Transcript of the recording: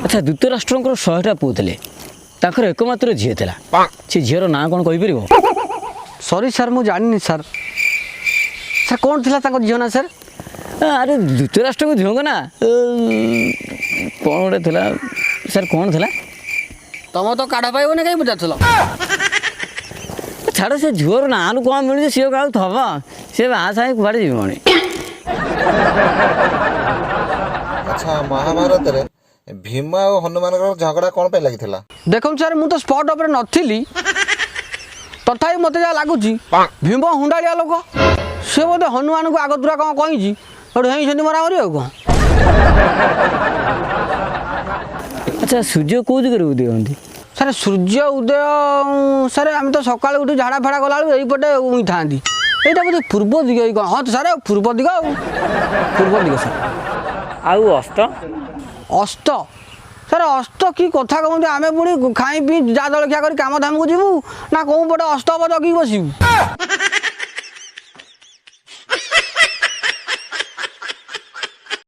ଆଚ୍ଛା ଧୃତରାଷ୍ଟ୍ରଙ୍କର 100ଟା ପୁଅ ଥିଲେ, ତାଙ୍କର ଏକମାତ୍ର ଝିଅ ଥିଲା, ସେ ଝିଅର ନାଁ କ'ଣ କହିପାରିବ? ସରି ସାର୍ ମୁଁ ଜାଣିନି ସାର୍। ସାର୍ କ'ଣ ଥିଲା ତାଙ୍କ ଝିଅ ନା ସାର୍? ଆରେ ଧୃତରାଷ୍ଟ୍ରଙ୍କ ଝିଅଙ୍କ ନା କ'ଣ ଗୋଟେ ଥିଲା ସାର୍, କ'ଣ ଥିଲା? ତମ ତ କାଢ଼ ପାଇବନି କାହିଁ ପଚାରୁଥିଲ? ଛାଡ଼, ସେ ଝିଅର ନାଁରୁ କ'ଣ ମିଳୁଛି, ସିଏ କାହାକୁ ଥବ, ସିଏ ବାହା ସାହି କୁଆଡ଼େ ଯିବଣି। ଆଚ୍ଛା, ମହାଭାରତରେ ଭୀମ ଆଉ ହନୁମାନଙ୍କର ଝଗଡ଼ା କ'ଣ ପାଇଁ ଲାଗିଥିଲା? ଦେଖନ୍ତୁ ସାର୍, ମୁଁ ତ ସ୍ପଟ୍ ଉପରେ ନଥିଲି, ତଥାପି ମୋତେ ଯାହା ଲାଗୁଛି ଭୀମ ହୁଣ୍ଡାଳିଆ ଲୋକ, ସେ ବୋଧେ ହନୁମାନଙ୍କୁ ଆଗତୁରା କ'ଣ କହିଛି, ସେଠୁ ହେଇଛନ୍ତି ମରାମରି ଆଉ କ'ଣ। ଆଚ୍ଛା, ସୂର୍ଯ୍ୟ କେଉଁ ଦିଗରେ ଉଦୟ ହୁଅନ୍ତି? ସାର୍ ସୂର୍ଯ୍ୟ ଉଦୟ ସାର୍ ଆମେ ତ ସକାଳୁ ଉଠି ଝାଡ଼ା ଫାଡ଼ା ଗଲାବେଳକୁ ଏଇପଟେ ଉଇଁଥାନ୍ତି, ଏଇଟା ବୋଧେ ପୂର୍ବ ଦିଗ କ'ଣ? ହଁ ସାର୍ ପୂର୍ବ ଦିଗ ଆଉ ପୂର୍ବ ଦିଗ ସାର୍। ଆଉ ଅସ୍ତ? ଅସ୍ତ ସାର୍ ଅସ୍ତ କି କଥା କହନ୍ତି, ଆମେ ପୁଣି ଖାଇ ପିଇ ଯା ଜଳଖିଆ କରି କାମ ଧାମକୁ ଯିବୁ ନା କେଉଁ ପଟେ ଅସ୍ତ ହବ ଜଗିକି ବସିବୁ?